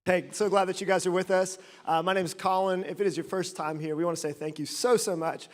Hey, so glad that you guys are with us. My name is Collin. If it is your first time here, we want to say thank you so much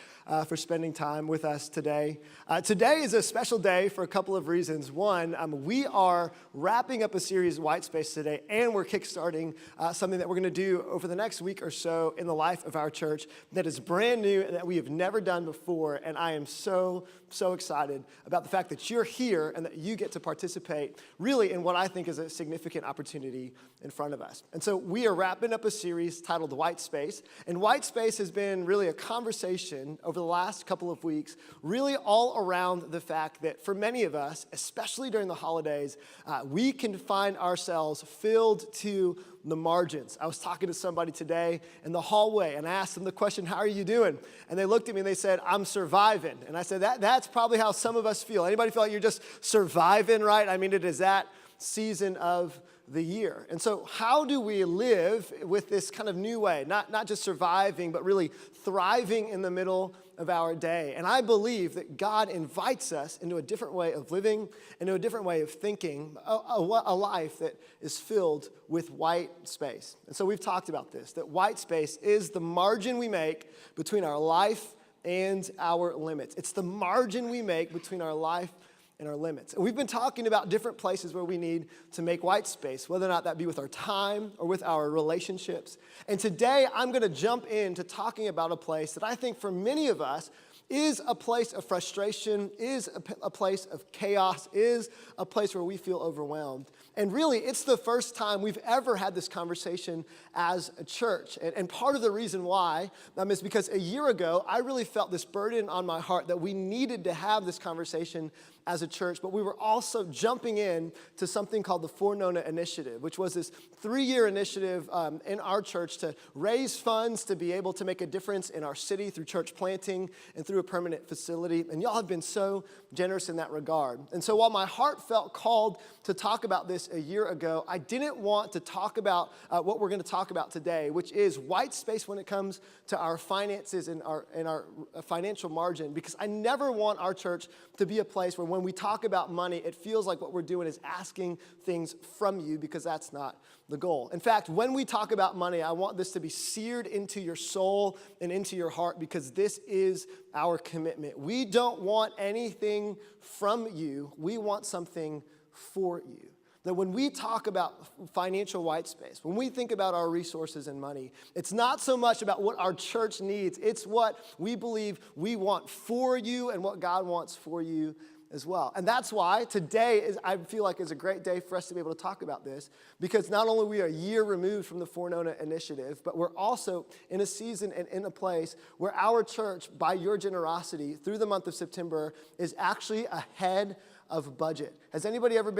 for spending time with us today. Today is a special day for a couple of reasons. One, we are wrapping up a series, White Space, today, and we're kickstarting something that we're going to do over the next week or so in the life of our church that is brand new and that we have never done before. And I am so excited about the fact that you're here and that you get to participate really in what I think is a significant opportunity in front of us. And so we are wrapping up a series titled White Space. And White Space has been really a conversation over the last couple of weeks, really all around the fact that for many of us, especially during the holidays, we can find ourselves filled to the margins. I was talking to somebody today in the hallway and I asked them the question, how are you doing? And they looked at me and they said, I'm surviving. And I said, that's probably how some of us feel. Anybody feel like you're just surviving, right? I mean, it is that season of the year. And so how do we live with this kind of new way, not just surviving, but really thriving in the middle of our day? And I believe that God invites us into a different way of living, into a different way of thinking, a life that is filled with white space. And so we've talked about this, that white space is the margin we make between our life and our limits. It's the margin we make between our life and our limits. And we've been talking about different places where we need to make white space, whether or not that be with our time or with our relationships. And today I'm going to jump into talking about a place that I think for many of us is a place of frustration, is a place of chaos, is a place where we feel overwhelmed. And really, it's the first time we've ever had this conversation as a church. And part of the reason why is because a year ago, I really felt this burden on my heart that we needed to have this conversation as a church, but we were also jumping in to something called the Fornona Initiative, which was this 3-year initiative in our church to raise funds to be able to make a difference in our city through church planting and through a permanent facility. And y'all have been so generous in that regard. And so while my heart felt called to talk about this a year ago, I didn't want to talk about what we're going to talk about today, which is white space when it comes to our finances and our financial margin, because I never want our church to be a place where when we talk about money, it feels like what we're doing is asking things from you, because that's not the goal. In fact, when we talk about money, I want this to be seared into your soul and into your heart, because this is our commitment. We don't want anything from you. We want something for you. That when we talk about financial white space, when we think about our resources and money, it's not so much about what our church needs. It's what we believe we want for you and what God wants for you as well. And that's why today I feel like is a great day for us to be able to talk about this, because not only are we a year removed from the Fornona Initiative, but we're also in a season and in a place where our church, by your generosity through the month of September, is actually ahead of budget. Has anybody ever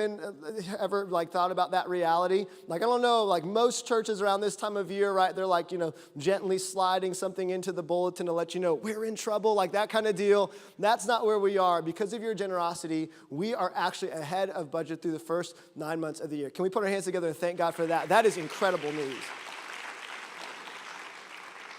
thought about that reality? Like, I don't know, like most churches around this time of year, right? They're like, gently sliding something into the bulletin to let you know we're in trouble, like that kind of deal. That's not where we are. Because of your generosity, we are actually ahead of budget through the first 9 months of the year. Can we put our hands together and thank God for that? That is incredible news.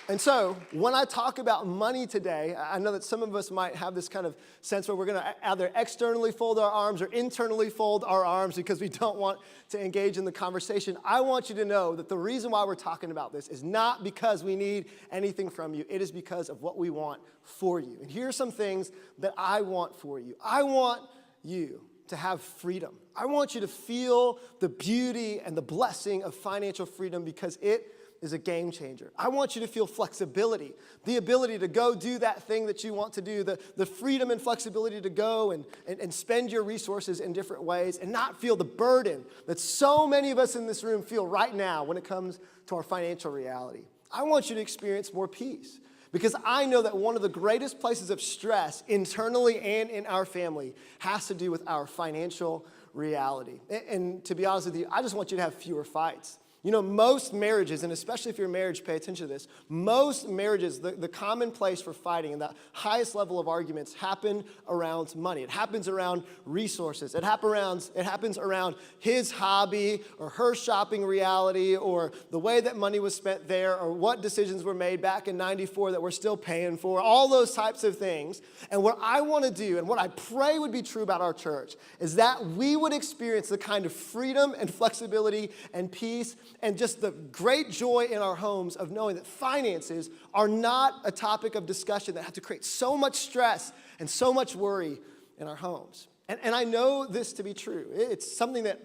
And so when I talk about money today, I know that some of us might have this kind of sense where we're going to either externally fold our arms or internally fold our arms because we don't want to engage in the conversation. I want you to know that the reason why we're talking about this is not because we need anything from you. It is because of what we want for you. And here are some things that I want for you. I want you to have freedom. I want you to feel the beauty and the blessing of financial freedom, because it is a game changer. I want you to feel flexibility, the ability to go do that thing that you want to do, the freedom and flexibility to go and spend your resources in different ways and not feel the burden that so many of us in this room feel right now when it comes to our financial reality. I want you to experience more peace, because I know that one of the greatest places of stress internally and in our family has to do with our financial reality. And to be honest with you, I just want you to have fewer fights. You know, most marriages, and especially if you're married, pay attention to this, most marriages, the common place for fighting and the highest level of arguments happen around money. It happens around resources. It happens around his hobby or her shopping reality or the way that money was spent there or what decisions were made back in 94 that we're still paying for, all those types of things. And what I want to do and what I pray would be true about our church is that we would experience the kind of freedom and flexibility and peace and just the great joy in our homes of knowing that finances are not a topic of discussion that have to create so much stress and so much worry in our homes. And I know this to be true. It's something that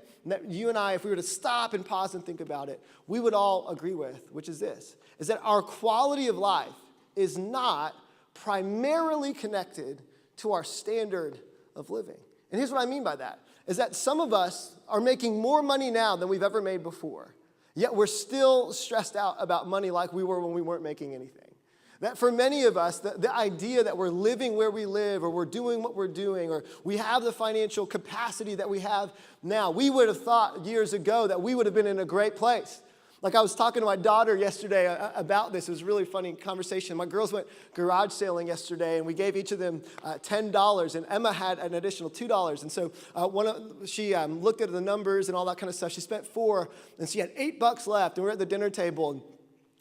you and I, if we were to stop and pause and think about it, we would all agree with, which is this, is that our quality of life is not primarily connected to our standard of living. And here's what I mean by that, is that some of us are making more money now than we've ever made before. Yet we're still stressed out about money like we were when we weren't making anything. That for many of us, the idea that we're living where we live or we're doing what we're doing or we have the financial capacity that we have now, we would have thought years ago that we would have been in a great place. Like I was talking to my daughter yesterday about this. It was a really funny conversation. My girls went garage sailing yesterday, and we gave each of them $10, and Emma had an additional $2. And so she looked at the numbers and all that kind of stuff. She spent $4, and she had $8 left, and we were at the dinner table. And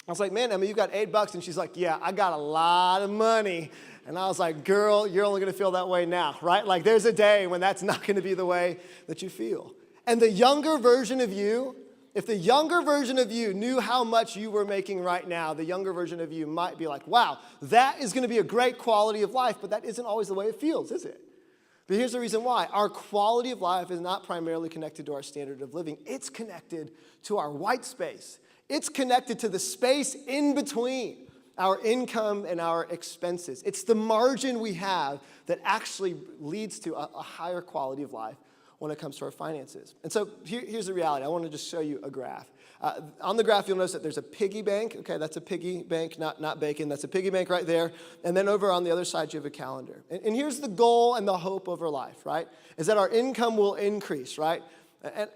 I was like, man, Emma, you've got $8. And she's like, yeah, I got a lot of money. And I was like, girl, you're only going to feel that way now, right? Like there's a day when that's not going to be the way that you feel. And the younger version of you, if the younger version of you knew how much you were making right now, the younger version of you might be like, wow, that is going to be a great quality of life, but that isn't always the way it feels, is it? But here's the reason why. Our quality of life is not primarily connected to our standard of living. It's connected to our white space. It's connected to the space in between our income and our expenses. It's the margin we have that actually leads to a higher quality of life when it comes to our finances. And so here's the reality. I want to just show you a graph. On the graph, you'll notice that there's a piggy bank. Okay, that's a piggy bank, not bacon. That's a piggy bank right there. And then over on the other side, you have a calendar. And here's the goal and the hope over life, right? Is that our income will increase, right?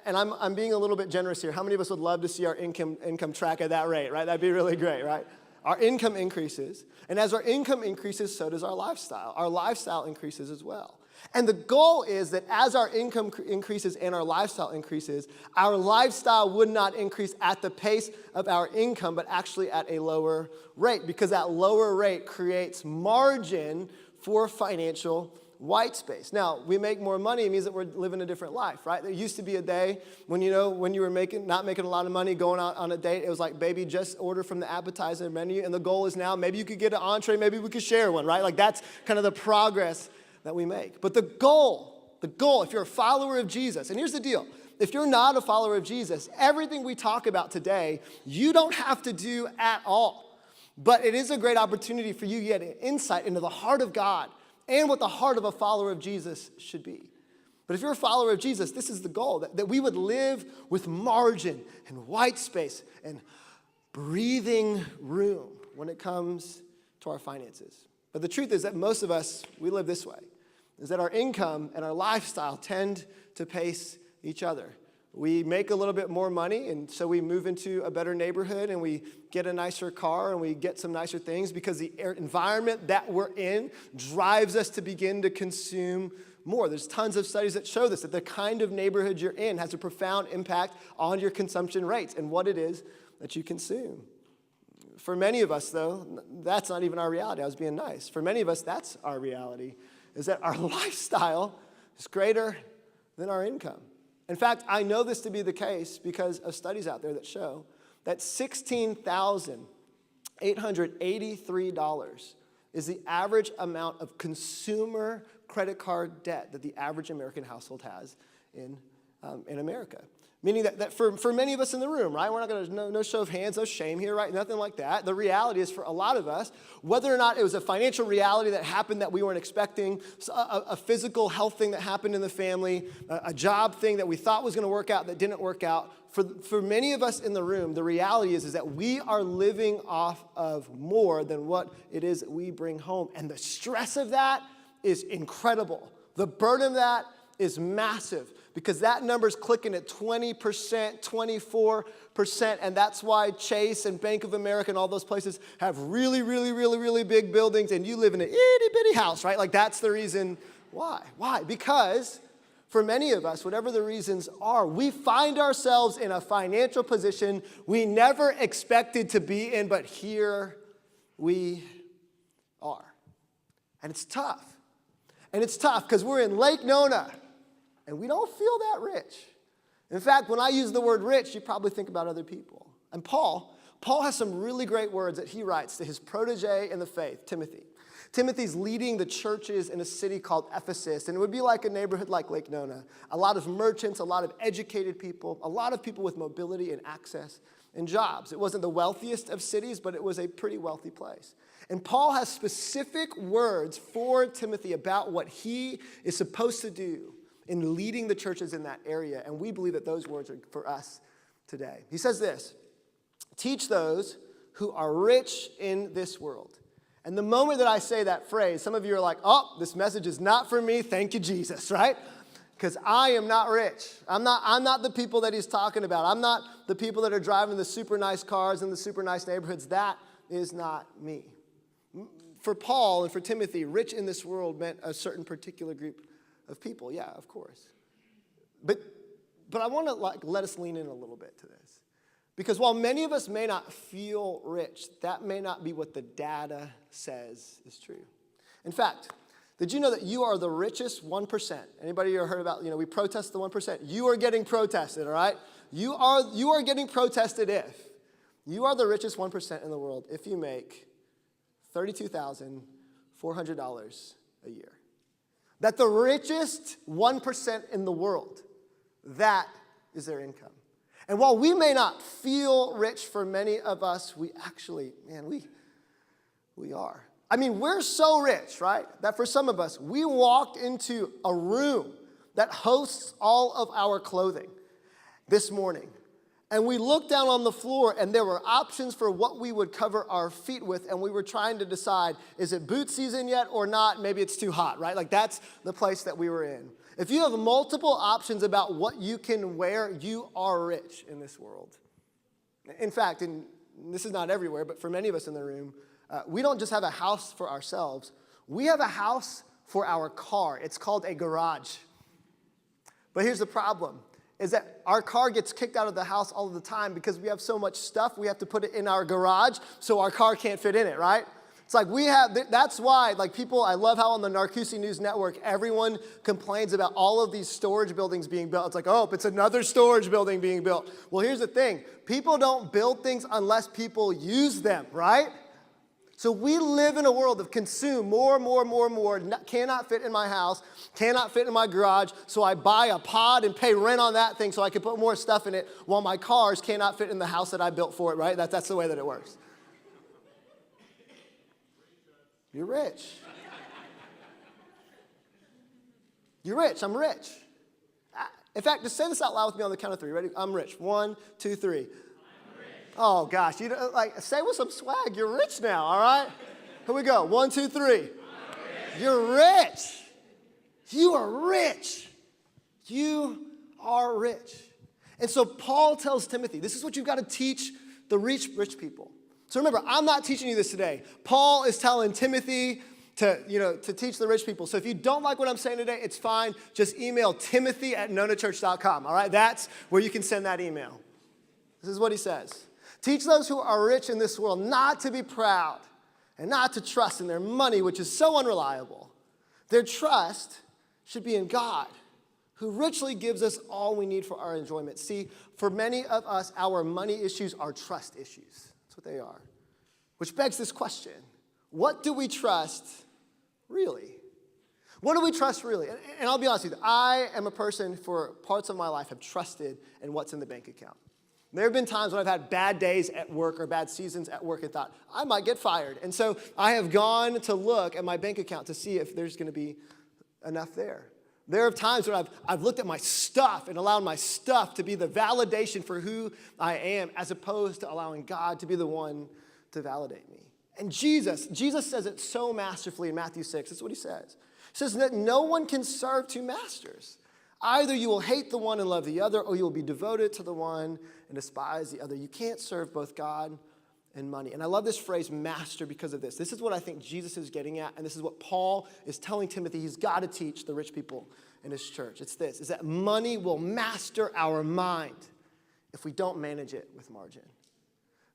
And I'm being a little bit generous here. How many of us would love to see our income track at that rate, right? That'd be really great, right? Our income increases. And as our income increases, so does our lifestyle. Our lifestyle increases as well. And the goal is that as our income increases and our lifestyle increases, our lifestyle would not increase at the pace of our income, but actually at a lower rate, because that lower rate creates margin for financial white space. Now, we make more money, it means that we're living a different life, right? There used to be a day when you were not making a lot of money, going out on a date, it was like, baby, just order from the appetizer menu, and the goal is now, maybe you could get an entree, maybe we could share one, right? Like that's kind of the progress that we make. But the goal, if you're a follower of Jesus, and here's the deal, if you're not a follower of Jesus, everything we talk about today, you don't have to do at all. But it is a great opportunity for you to get an insight into the heart of God and what the heart of a follower of Jesus should be. But if you're a follower of Jesus, this is the goal, that we would live with margin and white space and breathing room when it comes to our finances. But the truth is that most of us, we live this way, is that our income and our lifestyle tend to pace each other. We make a little bit more money, and so we move into a better neighborhood, and we get a nicer car, and we get some nicer things because the environment that we're in drives us to begin to consume more. There's tons of studies that show this, that the kind of neighborhood you're in has a profound impact on your consumption rates and what it is that you consume. For many of us, though, that's not even our reality. I was being nice. For many of us, that's our reality, is that our lifestyle is greater than our income. In fact, I know this to be the case because of studies out there that show that $16,883 is the average amount of consumer credit card debt that the average American household has in America. Meaning that for many of us in the room, right? We're not going to, no show of hands, no shame here, right? Nothing like that. The reality is for a lot of us, whether or not it was a financial reality that happened that we weren't expecting, a physical health thing that happened in the family, a job thing that we thought was going to work out that didn't work out, for many of us in the room, the reality is that we are living off of more than what it is that we bring home. And the stress of that is incredible. The burden of that is massive because that number's clicking at 20%, 24%, and that's why Chase and Bank of America and all those places have really, really, really, really big buildings, and you live in an itty-bitty house, right? Like, that's the reason why. Why? Because for many of us, whatever the reasons are, we find ourselves in a financial position we never expected to be in, but here we are. And it's tough. And it's tough because we're in Lake Nona, and we don't feel that rich. In fact, when I use the word rich, you probably think about other people. And Paul has some really great words that he writes to his protege in the faith, Timothy. Timothy's leading the churches in a city called Ephesus, and it would be like a neighborhood like Lake Nona. A lot of merchants, a lot of educated people, a lot of people with mobility and access and jobs. It wasn't the wealthiest of cities, but it was a pretty wealthy place. And Paul has specific words for Timothy about what he is supposed to do in leading the churches in that area, and we believe that those words are for us today. He says this, teach those who are rich in this world. And the moment that I say that phrase, some of you are like, oh, this message is not for me, thank you, Jesus, right? Because I am not rich. I'm not the people that he's talking about. I'm not the people that are driving the super nice cars in the super nice neighborhoods. That is not me. For Paul and for Timothy, rich in this world meant a certain particular group of people. Yeah, of course. But I want to let us lean in a little bit to this. Because while many of us may not feel rich, that may not be what the data says is true. In fact, did you know that you are the richest 1%? Anybody ever heard about, we protest the 1%? You are getting protested, all right? You are getting protested if you are the richest 1% in the world if you make $32,400 a year. That the richest 1% in the world, that is their income. And while we may not feel rich for many of us, we actually, we are. I mean, we're so rich, right, that for some of us, we walked into a room that hosts all of our clothing this morning. And we looked down on the floor, and there were options for what we would cover our feet with, and we were trying to decide, is it boot season yet or not? Maybe it's too hot, right? Like, that's the place that we were in. If you have multiple options about what you can wear, you are rich in this world. In fact, and this is not everywhere, but for many of us in the room, we don't just have a house for ourselves. We have a house for our car. It's called a garage. But here's the problem, is that our car gets kicked out of the house all of the time because we have so much stuff, we have to put it in our garage so our car can't fit in it, right? It's like that's why, people, I love how on the Narcoossee News Network, everyone complains about all of these storage buildings being built. It's like, oh, it's another storage building being built. Well, here's the thing. People don't build things unless people use them, right? So we live in a world of consume more, cannot fit in my house, cannot fit in my garage, so I buy a pod and pay rent on that thing so I can put more stuff in it while my cars cannot fit in the house that I built for it, right? That's the way that it works. You're rich. You're rich. I'm rich. In fact, just say this out loud with me on the count of three. Ready? I'm rich. 1, 2, 3. I'm rich. Oh, gosh. Say with some swag. You're rich now, all right? Here we go. 1, 2, 3. I'm rich. You're rich. You are rich. You are rich. And so Paul tells Timothy, this is what you've got to teach the rich people. So remember, I'm not teaching you this today. Paul is telling Timothy to teach the rich people. So if you don't like what I'm saying today, it's fine. Just email timothy@nonachurch.com, all right? That's where you can send that email. This is what he says. Teach those who are rich in this world not to be proud and not to trust in their money, which is so unreliable. Their trust should be in God, who richly gives us all we need for our enjoyment. See, for many of us, our money issues are trust issues. That's what they are. Which begs this question. What do we trust really? What do we trust really? And I'll be honest with you. I am a person for parts of my life have trusted in what's in the bank account. There have been times when I've had bad days at work or bad seasons at work and thought, I might get fired. And so I have gone to look at my bank account to see if there's going to be enough there. There are times when I've looked at my stuff and allowed my stuff to be the validation for who I am, as opposed to allowing God to be the one to validate me. And Jesus says it so masterfully in Matthew 6. That's what he says. He says that no one can serve two masters. Either you will hate the one and love the other, or you will be devoted to the one and despise the other. You can't serve both God and money. And I love this phrase, master, because of this. This is what I think Jesus is getting at, and this is what Paul is telling Timothy he's got to teach the rich people in his church. It's this, is that money will master our mind if we don't manage it with margin.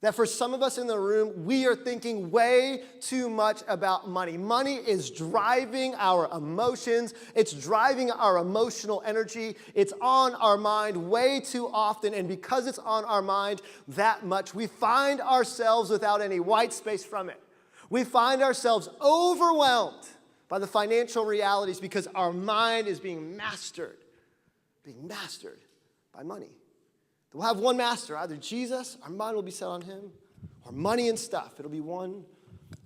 That for some of us in the room, we are thinking way too much about money. Money is driving our emotions. It's driving our emotional energy. It's on our mind way too often. And because it's on our mind that much, we find ourselves without any white space from it. We find ourselves overwhelmed by the financial realities because our mind is being mastered by money. We'll have one master, either Jesus, our mind will be set on him, or money and stuff. It'll be one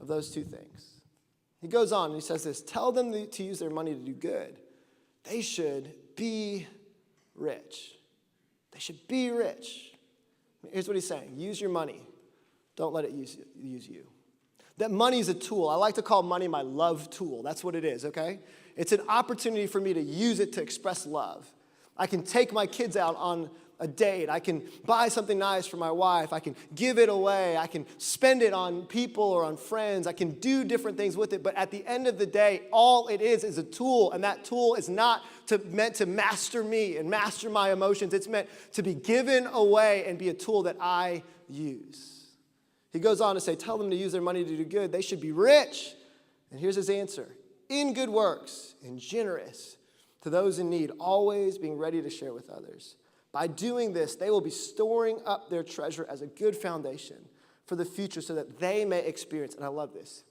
of those two things. He goes on and he says this, tell them to use their money to do good. They should be rich. They should be rich. Here's what he's saying. Use your money. Don't let it use you. That money is a tool. I like to call money my love tool. That's what it is, okay? It's an opportunity for me to use it to express love. I can take my kids out on a date. I can buy something nice for my wife. I can give it away. I can spend it on people or on friends. I can do different things with it. But at the end of the day, all it is a tool. And that tool is not meant to master me and master my emotions. It's meant to be given away and be a tool that I use. He goes on to say, tell them to use their money to do good. They should be rich. And here's his answer. In good works and generous to those in need, always being ready to share with others. By doing this, they will be storing up their treasure as a good foundation for the future so that they may experience, and I love this,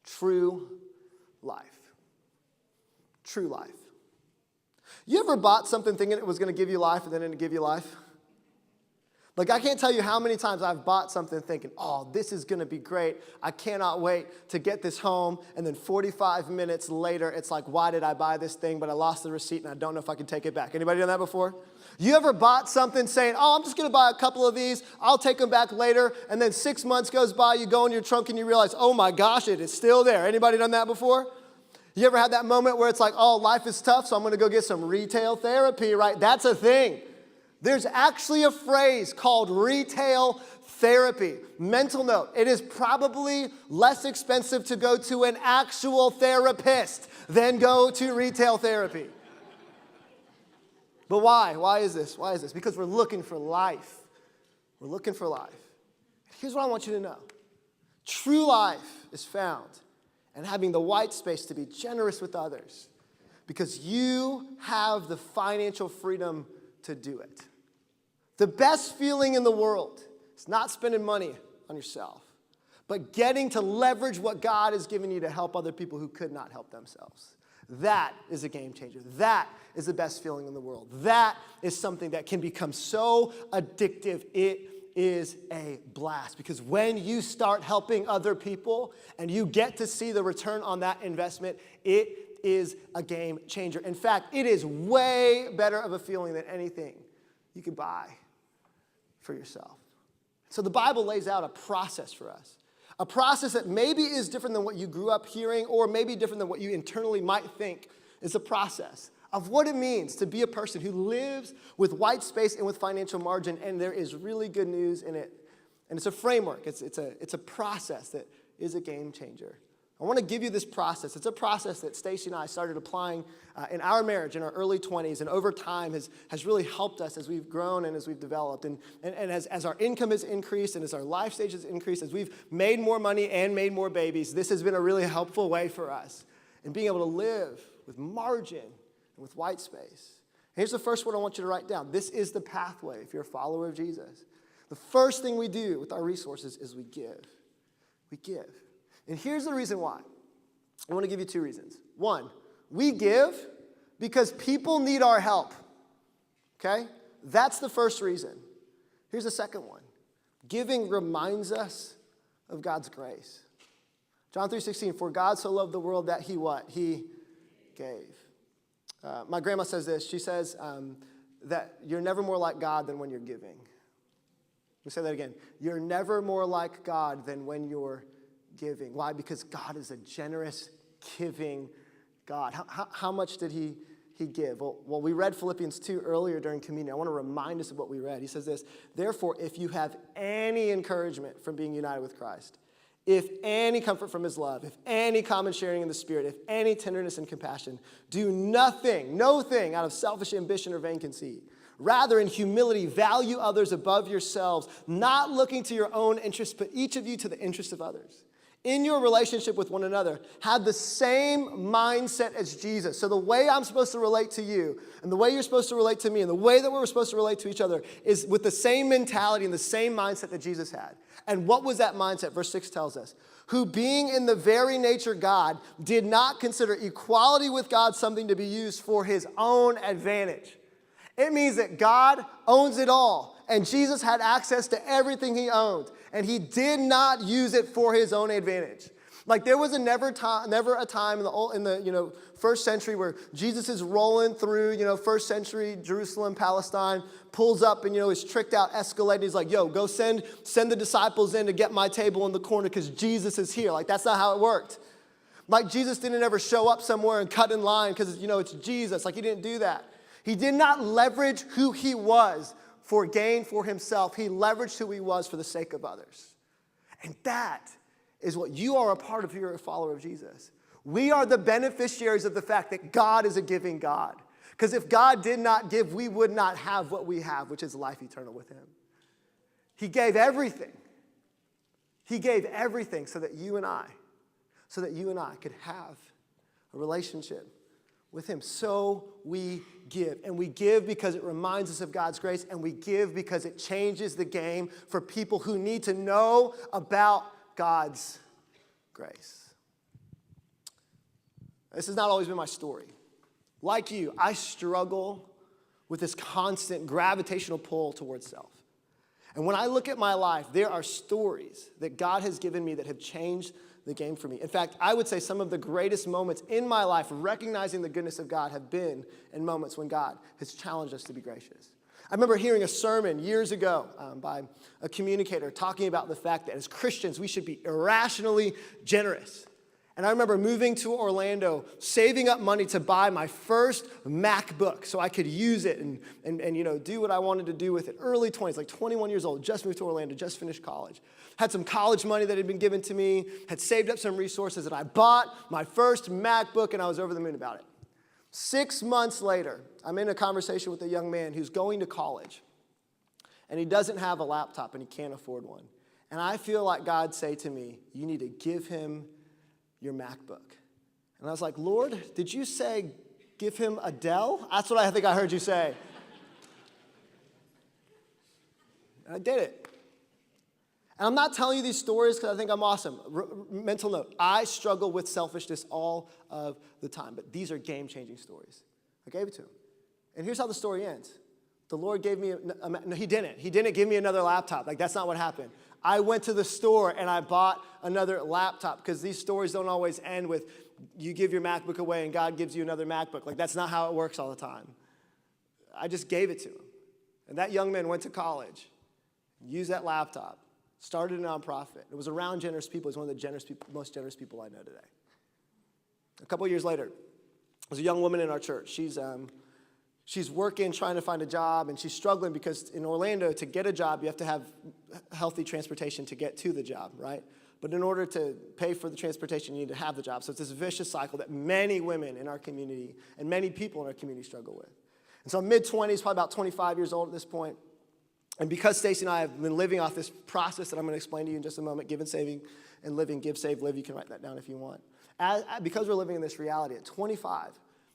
true life. True life. You ever bought something thinking it was going to give you life and then it didn't give you life? Like, I can't tell you how many times I've bought something thinking, oh, this is going to be great. I cannot wait to get this home. And then 45 minutes later, it's like, why did I buy this thing? But I lost the receipt and I don't know if I can take it back. Anybody done that before? You ever bought something saying, oh, I'm just going to buy a couple of these. I'll take them back later. And then 6 months goes by, you go in your trunk and you realize, oh my gosh, it is still there. Anybody done that before? You ever had that moment where it's like, oh, life is tough, so I'm going to go get some retail therapy, right? That's a thing. There's actually a phrase called retail therapy. Mental note, it is probably less expensive to go to an actual therapist than go to retail therapy. But why? Why is this? Why is this? Because we're looking for life. We're looking for life. Here's what I want you to know. True life is found in having the white space to be generous with others because you have the financial freedom to do it. The best feeling in the world is not spending money on yourself, but getting to leverage what God has given you to help other people who could not help themselves. That is a game changer. That is the best feeling in the world. That is something that can become so addictive. It is a blast because when you start helping other people and you get to see the return on that investment, it is a game changer. In fact, it is way better of a feeling than anything you could buy for yourself. So the Bible lays out a process for us. A process that maybe is different than what you grew up hearing or maybe different than what you internally might think is a process of what it means to be a person who lives with white space and with financial margin, and there is really good news in it. And it's a framework. It's a process that is a game changer. I want to give you this process. It's a process that Stacy and I started applying in our marriage in our early 20s, and over time has really helped us as we've grown and as we've developed. And as our income has increased and as our life stage has increased, as we've made more money and made more babies, this has been a really helpful way for us in being able to live with margin and with white space. Here's the first word I want you to write down. This is the pathway if you're a follower of Jesus. The first thing we do with our resources is we give. We give. And here's the reason why. I want to give you two reasons. One, we give because people need our help. Okay? That's the first reason. Here's the second one. Giving reminds us of God's grace. John 3:16, for God so loved the world that he what? He gave. My grandma says this. She says that you're never more like God than when you're giving. Let me say that again. You're never more like God than when you're Why? Because God is a generous, giving God. How much did he he give? Well, we read Philippians 2 earlier during communion. I want to remind us of what we read. He says this, therefore, if you have any encouragement from being united with Christ, if any comfort from his love, if any common sharing in the Spirit, if any tenderness and compassion, do nothing, no thing out of selfish ambition or vain conceit. Rather, in humility, value others above yourselves, not looking to your own interests, but each of you to the interests of others. In your relationship with one another, have the same mindset as Jesus. So the way I'm supposed to relate to you, and the way you're supposed to relate to me, and the way that we're supposed to relate to each other is with the same mentality and the same mindset that Jesus had. And what was that mindset? Verse 6 tells us, who being in the very nature God, did not consider equality with God something to be used for his own advantage. It means that God owns it all, and Jesus had access to everything he owned, and he did not use it for his own advantage. Like there was never a time in the first century where Jesus is rolling through first century Jerusalem, Palestine, pulls up and is tricked out Escalade. He's like, yo, go send the disciples in to get my table in the corner because Jesus is here. Like that's not how it worked. Like Jesus didn't ever show up somewhere and cut in line because it's Jesus. Like he didn't do that. He did not leverage who he was for gain for himself. He leveraged who he was for the sake of others. And that is what you are a part of if you're a follower of Jesus. We are the beneficiaries of the fact that God is a giving God. Because if God did not give, we would not have what we have, which is life eternal with him. He gave everything. He gave everything so that you and I could have a relationship with him. So we give. And we give because it reminds us of God's grace. And we give because it changes the game for people who need to know about God's grace. This has not always been my story. Like you, I struggle with this constant gravitational pull towards self. And when I look at my life, there are stories that God has given me that have changed the game for me. In fact, I would say some of the greatest moments in my life recognizing the goodness of God have been in moments when God has challenged us to be gracious. I remember hearing a sermon years ago by a communicator talking about the fact that as Christians, we should be irrationally generous. And I remember moving to Orlando, saving up money to buy my first MacBook so I could use it and do what I wanted to do with it. Early 20s, like 21 years old, just moved to Orlando, just finished college. Had some college money that had been given to me, had saved up some resources, and I bought my first MacBook, and I was over the moon about it. 6 months later, I'm in a conversation with a young man who's going to college, and he doesn't have a laptop, and he can't afford one. And I feel like God say to me, you need to give him your MacBook. And I was like, Lord, did you say give him a Dell? That's what I think I heard you say. And I did it. And I'm not telling you these stories because I think I'm awesome. Mental note, I struggle with selfishness all of the time, but these are game-changing stories. I gave it to him. And here's how the story ends. The Lord gave me, no, he didn't. He didn't give me another laptop. Like, that's not what happened. I went to the store and I bought another laptop because these stories don't always end with you give your MacBook away and God gives you another MacBook. Like, that's not how it works all the time. I just gave it to him. And that young man went to college, used that laptop, started a nonprofit. It was around generous people. He's one of the most generous people I know today. A couple years later, there's a young woman in our church. She's working, trying to find a job, and she's struggling because in Orlando, to get a job, you have to have healthy transportation to get to the job, right? But in order to pay for the transportation, you need to have the job. So it's this vicious cycle that many women in our community and many people in our community struggle with. And so I'm mid-20s, probably about 25 years old at this point. And because Stacy and I have been living off this process that I'm going to explain to you in just a moment, give and saving and living, give, save, live, you can write that down if you want. Because we're living in this reality at 25,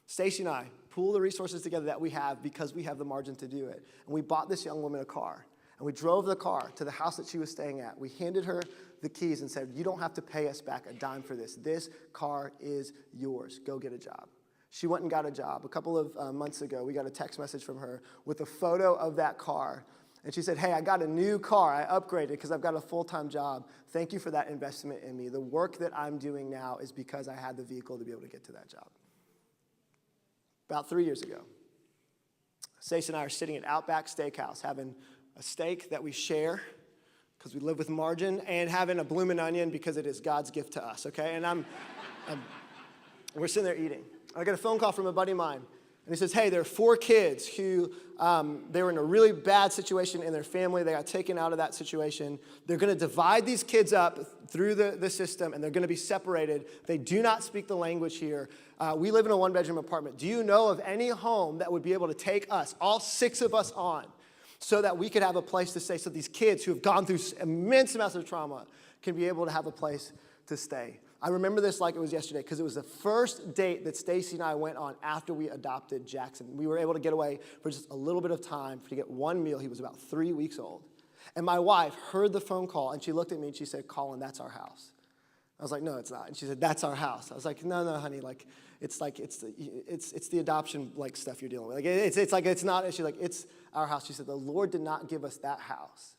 Stacy and I pool the resources together that we have because we have the margin to do it. And we bought this young woman a car. And we drove the car to the house that she was staying at. We handed her the keys and said, you don't have to pay us back a dime for this. This car is yours. Go get a job. She went and got a job. A couple of months ago, we got a text message from her with a photo of that car. And she said, hey, I got a new car. I upgraded because I've got a full-time job. Thank you for that investment in me. The work that I'm doing now is because I had the vehicle to be able to get to that job. About 3 years ago, Stacey and I are sitting at Outback Steakhouse having a steak that we share because we live with margin and having a bloomin' onion because it is God's gift to us, okay? And we're sitting there eating. I got a phone call from a buddy of mine, And he says, hey, there are 4 kids who, they were in a really bad situation in their family. They got taken out of that situation. They're going to divide these kids up through the system, and they're going to be separated. They do not speak the language here. We live in a 1-bedroom apartment. Do you know of any home that would be able to take us, all 6 of us on, so that we could have a place to stay, so these kids who have gone through immense amounts of trauma can be able to have a place to stay? I remember this like it was yesterday because it was the first date that Stacy and I went on after we adopted Jackson. We were able to get away for just a little bit of time to get one meal. He was about 3 weeks old. And my wife heard the phone call, and she looked at me, and she said, Collin, that's our house. I was like, no, it's not. And she said, that's our house. I was like, no, honey, it's the adoption stuff you're dealing with. It's not. She's like, it's our house. She said, the Lord did not give us that house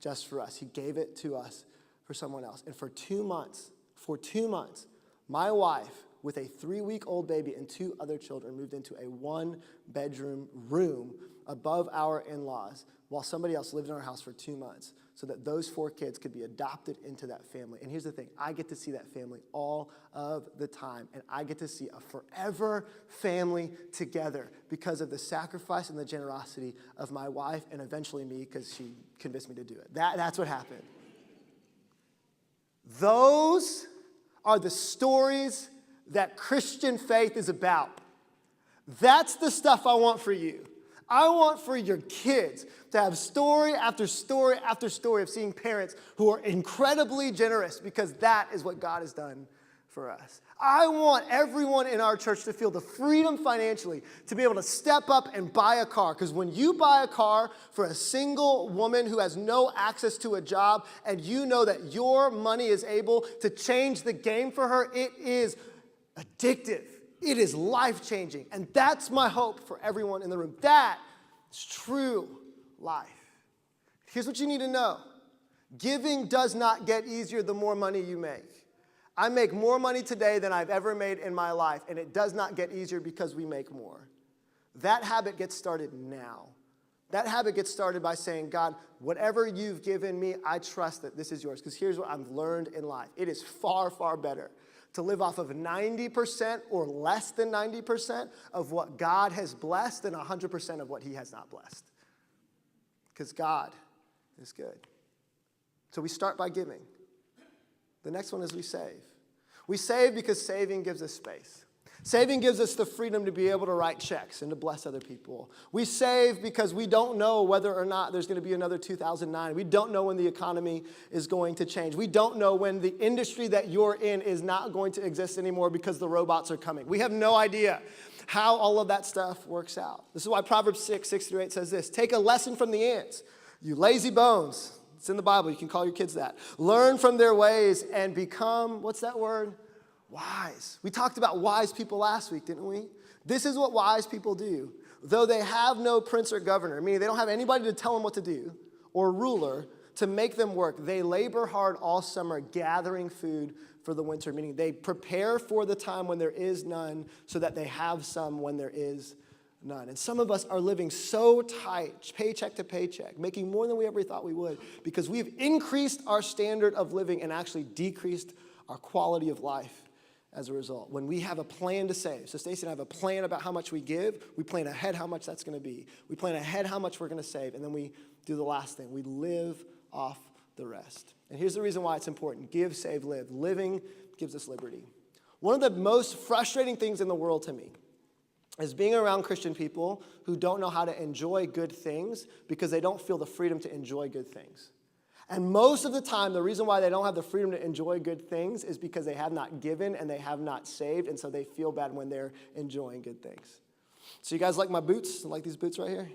just for us. He gave it to us for someone else. And for 2 months, my wife, with a 3-week-old baby and 2 other children, moved into a 1-bedroom room above our in-laws while somebody else lived in our house for 2 months so that those 4 kids could be adopted into that family. And here's the thing. I get to see that family all of the time, and I get to see a forever family together because of the sacrifice and the generosity of my wife and eventually me because she convinced me to do it. That's what happened. Those are the stories that Christian faith is about. That's the stuff I want for you. I want for your kids to have story after story after story of seeing parents who are incredibly generous because that is what God has done for us. I want everyone in our church to feel the freedom financially to be able to step up and buy a car. Because when you buy a car for a single woman who has no access to a job and you know that your money is able to change the game for her, it is addictive. It is life-changing. And that's my hope for everyone in the room. That is true life. Here's what you need to know. Giving does not get easier the more money you make. I make more money today than I've ever made in my life, and it does not get easier because we make more. That habit gets started now. That habit gets started by saying, God, whatever you've given me, I trust that this is yours. Because here's what I've learned in life. It is far, far better to live off of 90% or less than 90% of what God has blessed than 100% of what he has not blessed. Because God is good. So we start by giving. The next one is we save. We save because saving gives us space. Saving gives us the freedom to be able to write checks and to bless other people. We save because we don't know whether or not there's going to be another 2009. We don't know when the economy is going to change. We don't know when the industry that you're in is not going to exist anymore because the robots are coming. We have no idea how all of that stuff works out. This is why Proverbs 6:6-8 says this. Take a lesson from the ants, you lazy bones. It's in the Bible. You can call your kids that. Learn from their ways and become, what's that word? Wise. We talked about wise people last week, didn't we? This is what wise people do. Though they have no prince or governor, meaning they don't have anybody to tell them what to do, or ruler to make them work, they labor hard all summer gathering food for the winter, meaning they prepare for the time when there is none so that they have some when there is none. And some of us are living so tight, paycheck to paycheck, making more than we ever thought we would because we've increased our standard of living and actually decreased our quality of life as a result. When we have a plan to save, so Stacey and I have a plan about how much we give, we plan ahead how much that's going to be. We plan ahead how much we're going to save, and then we do the last thing. We live off the rest. And here's the reason why it's important. Give, save, live. Living gives us liberty. One of the most frustrating things in the world to me is being around Christian people who don't know how to enjoy good things because they don't feel the freedom to enjoy good things. And most of the time, the reason why they don't have the freedom to enjoy good things is because they have not given and they have not saved, and so they feel bad when they're enjoying good things. So you guys like my boots? Like these boots right here?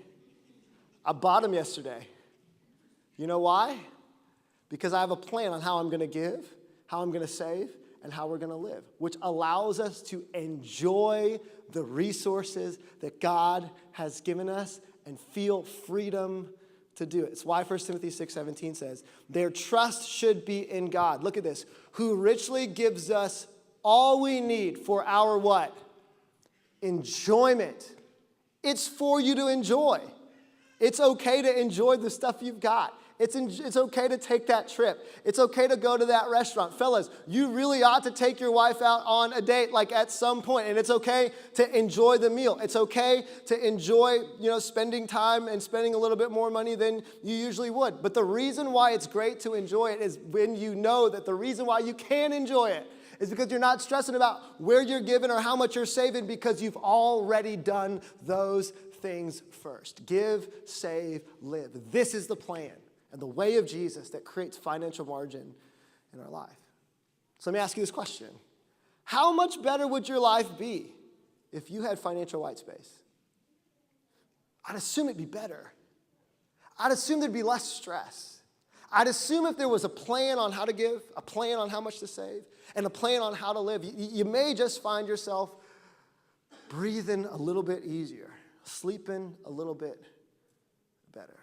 I bought them yesterday. You know why? Because I have a plan on how I'm going to give, how I'm going to save, and how we're going to live, which allows us to enjoy the resources that God has given us and feel freedom to do it. It's why 1 Timothy 6:17 says, their trust should be in God. Look at this. Who richly gives us all we need for our what? Enjoyment. It's for you to enjoy. It's okay to enjoy the stuff you've got. It's okay to take that trip. It's okay to go to that restaurant. Fellas, you really ought to take your wife out on a date like at some point, and it's okay to enjoy the meal. It's okay to enjoy, spending time and spending a little bit more money than you usually would. But the reason why it's great to enjoy it is when you know that the reason why you can enjoy it is because you're not stressing about where you're giving or how much you're saving because you've already done those things first. Give, save, live. This is the plan and the way of Jesus that creates financial margin in our life. So let me ask you this question. How much better would your life be if you had financial white space? I'd assume it'd be better. I'd assume there'd be less stress. I'd assume if there was a plan on how to give, a plan on how much to save, and a plan on how to live, you may just find yourself breathing a little bit easier, sleeping a little bit better.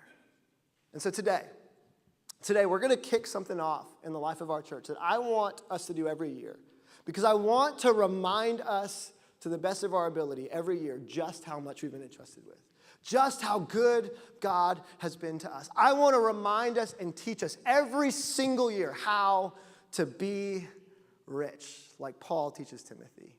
And so today we're going to kick something off in the life of our church that I want us to do every year because I want to remind us to the best of our ability every year just how much we've been entrusted with. Just how good God has been to us. I want to remind us and teach us every single year how to be rich, like Paul teaches Timothy.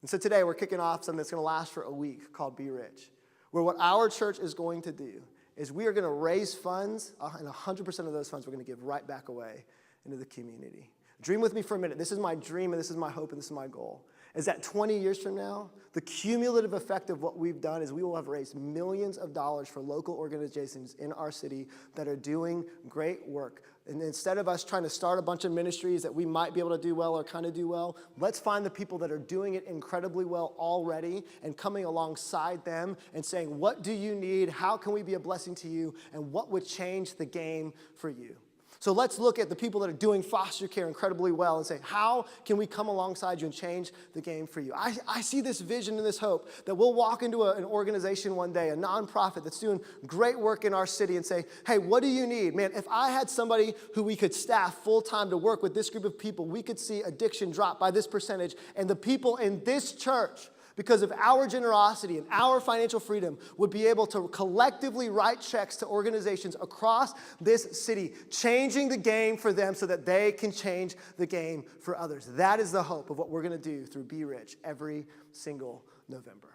And so today we're kicking off something that's going to last for a week called Be Rich, where what our church is going to do is we are going to raise funds, and 100% of those funds we're going to give right back away into the community. Dream with me for a minute. This is my dream, and this is my hope, and this is my goal. Is that 20 years from now, the cumulative effect of what we've done is we will have raised millions of dollars for local organizations in our city that are doing great work. And instead of us trying to start a bunch of ministries that we might be able to do well or kind of do well, let's find the people that are doing it incredibly well already and coming alongside them and saying, what do you need? How can we be a blessing to you? And what would change the game for you? So let's look at the people that are doing foster care incredibly well and say, how can we come alongside you and change the game for you? I see this vision and this hope that we'll walk into an organization one day, a nonprofit that's doing great work in our city and say, hey, what do you need? Man, if I had somebody who we could staff full-time to work with this group of people, we could see addiction drop by this percentage. And the people in this church, because of our generosity and our financial freedom, would be able to collectively write checks to organizations across this city, changing the game for them so that they can change the game for others. That is the hope of what we're going to do through Be Rich every single November.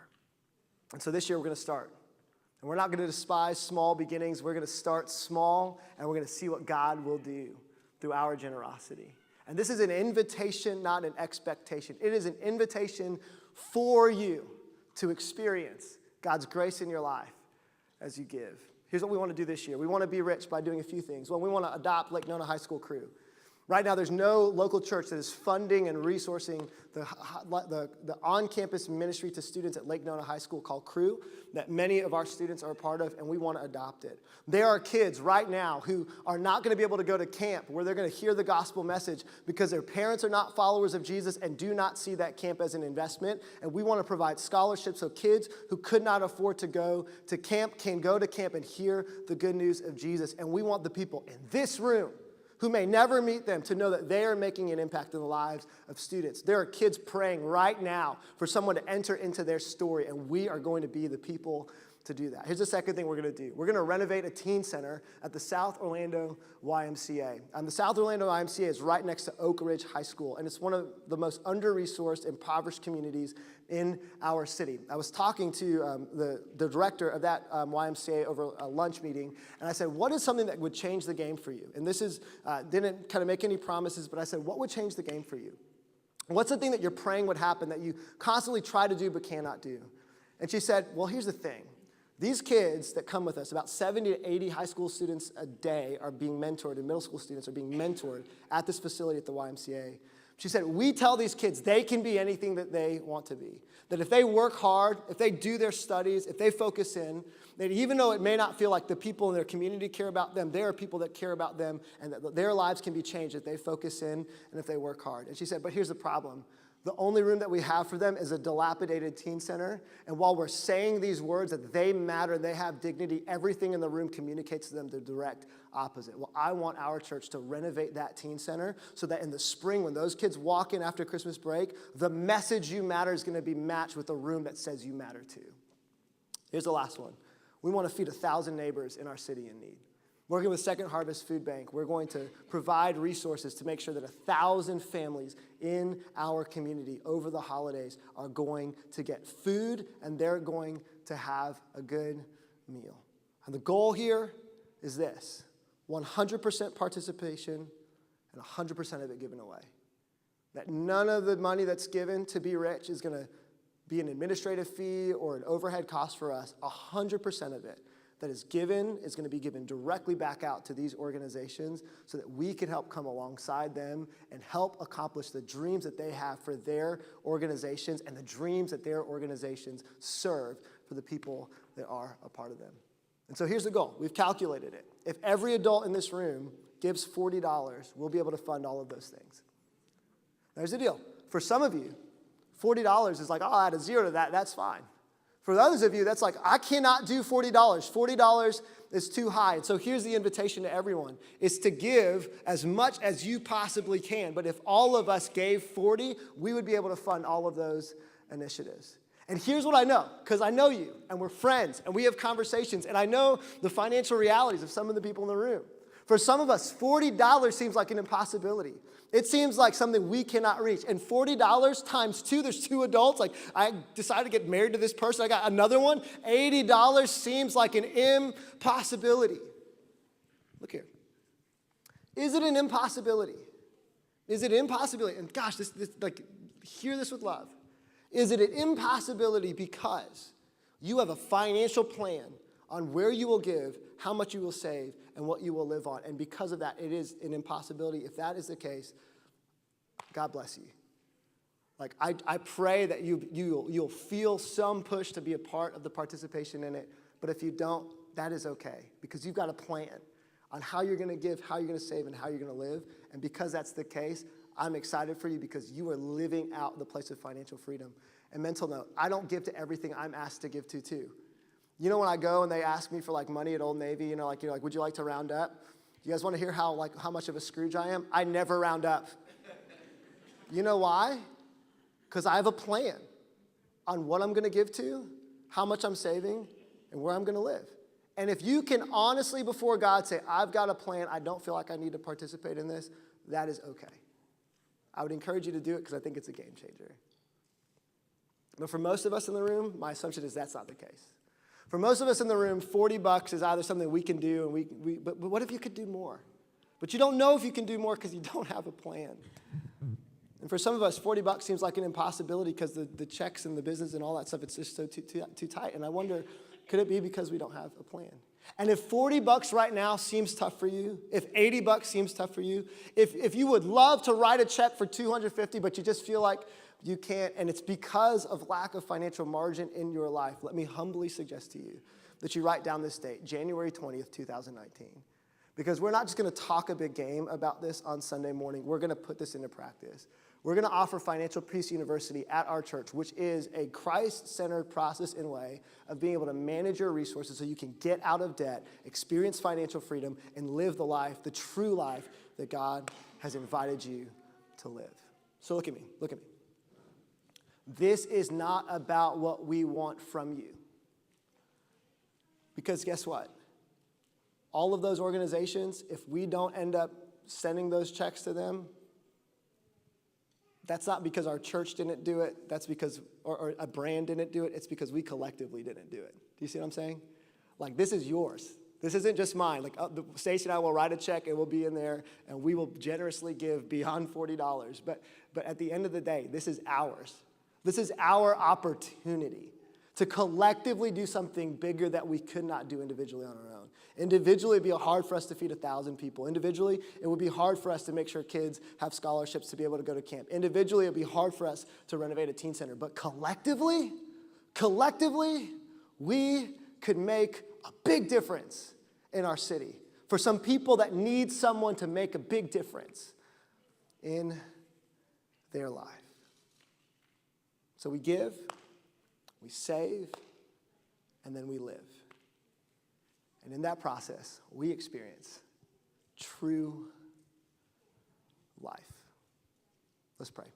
And so this year we're going to start. And we're not going to despise small beginnings. We're going to start small, and we're going to see what God will do through our generosity. And this is an invitation, not an expectation. It is an invitation for you to experience God's grace in your life as you give. Here's what we want to do this year. We want to be rich by doing a few things. Well, we want to adopt Lake Nona High School Crew. Right now, there's no local church that is funding and resourcing the on-campus ministry to students at Lake Nona High School called Crew that many of our students are a part of, and we want to adopt it. There are kids right now who are not going to be able to go to camp where they're going to hear the gospel message because their parents are not followers of Jesus and do not see that camp as an investment, and we want to provide scholarships so kids who could not afford to go to camp can go to camp and hear the good news of Jesus, and we want the people in this room who may never meet them to know that they are making an impact in the lives of students. There are kids praying right now for someone to enter into their story, and we are going to be the people to do that. Here's the second thing we're going to do. We're going to renovate a teen center at the South Orlando YMCA. The South Orlando YMCA is right next to Oak Ridge High School, and it's one of the most under-resourced, impoverished communities in our city. I was talking to the director of that YMCA over a lunch meeting, and I said, what is something that would change the game for you? And this is, didn't kind of make any promises, but I said, what would change the game for you? What's the thing that you're praying would happen that you constantly try to do but cannot do? And she said, well, here's the thing. These kids that come with us, about 70 to 80 high school students a day are being mentored, and middle school students are being mentored at this facility at the YMCA. She said, we tell these kids they can be anything that they want to be. That if they work hard, if they do their studies, if they focus in, that even though it may not feel like the people in their community care about them, there are people that care about them and that their lives can be changed if they focus in and if they work hard. And she said, but here's the problem. The only room that we have for them is a dilapidated teen center. And while we're saying these words that they matter, they have dignity, everything in the room communicates to them the direct opposite. Well, I want our church to renovate that teen center so that in the spring, when those kids walk in after Christmas break, the message you matter is going to be matched with a room that says you matter too. Here's the last one. We want to feed 1,000 neighbors in our city in need. Working with Second Harvest Food Bank, we're going to provide resources to make sure that 1,000 families in our community over the holidays are going to get food and they're going to have a good meal. And the goal here is this: 100% participation and 100% of it given away. That none of the money that's given to Be Rich is going to be an administrative fee or an overhead cost for us. 100% of it that is given is going to be given directly back out to these organizations so that we can help come alongside them and help accomplish the dreams that they have for their organizations and the dreams that their organizations serve for the people that are a part of them. And so here's the goal. We've calculated it. If every adult in this room gives $40, we'll be able to fund all of those things. There's the deal. For some of you, $40 is like, oh, I'll add a zero to that. That's fine. For the others of you, that's like, I cannot do $40. $40 is too high. And so here's the invitation to everyone, is to give as much as you possibly can. But if all of us gave 40, we would be able to fund all of those initiatives. And here's what I know, because I know you, and we're friends, and we have conversations, and I know the financial realities of some of the people in the room. For some of us, $40 seems like an impossibility. It seems like something we cannot reach. And $40 times 2, there's 2 adults. Like, I decided to get married to this person. I got another one. $80 seems like an impossibility. Look here. Is it an impossibility? Is it an impossibility? And gosh, this like, hear this with love. Is it an impossibility because you have a financial plan on where you will give, how much you will save, and what you will live on? And because of that, it is an impossibility. If that is the case, God bless you. Like, I pray that you'll feel some push to be a part of the participation in it. But if you don't, that is okay, because you've got a plan on how you're going to give, how you're going to save, and how you're going to live. And because that's the case, I'm excited for you because you are living out the place of financial freedom. And mental note, I don't give to everything I'm asked to give to too. You know, when I go and they ask me for like money at Old Navy, you're like, would you like to round up? You guys want to hear how much of a Scrooge I am? I never round up. You know why? Because I have a plan on what I'm going to give to, how much I'm saving, and where I'm going to live. And if you can honestly before God say, I've got a plan, I don't feel like I need to participate in this, that is okay. I would encourage you to do it because I think it's a game changer. But for most of us in the room, my assumption is that's not the case. For most of us in the room, $40 is either something we can do, and but what if you could do more? But you don't know if you can do more because you don't have a plan. And for some of us, $40 seems like an impossibility because the checks and the business and all that stuff, it's just so too tight. And I wonder, could it be because we don't have a plan? And if $40 right now seems tough for you, if $80 seems tough for you, if you would love to write a check for $250, but you just feel like you can't, and it's because of lack of financial margin in your life, let me humbly suggest to you that you write down this date, January 20th, 2019. Because we're not just going to talk a big game about this on Sunday morning. We're going to put this into practice. We're going to offer Financial Peace University at our church, which is a Christ-centered process and way of being able to manage your resources so you can get out of debt, experience financial freedom, and live the life, the true life that God has invited you to live. So look at me. This is not about what we want from you. Because guess what? All of those organizations, if we don't end up sending those checks to them, that's not because our church didn't do it. That's because, or a brand didn't do it. It's because we collectively didn't do it. Do you see what I'm saying? Like, this is yours. This isn't just mine. Like, Stacey and I will write a check. It will be in there, and we will generously give beyond $40. But at the end of the day, this is ours. This is our opportunity to collectively do something bigger that we could not do individually on our own. Individually, it'd be hard for us to feed 1,000 people. Individually, it would be hard for us to make sure kids have scholarships to be able to go to camp. Individually, it'd be hard for us to renovate a teen center. But collectively, we could make a big difference in our city for some people that need someone to make a big difference in their life. So we give, we save, and then we live. And in that process, we experience true life. Let's pray.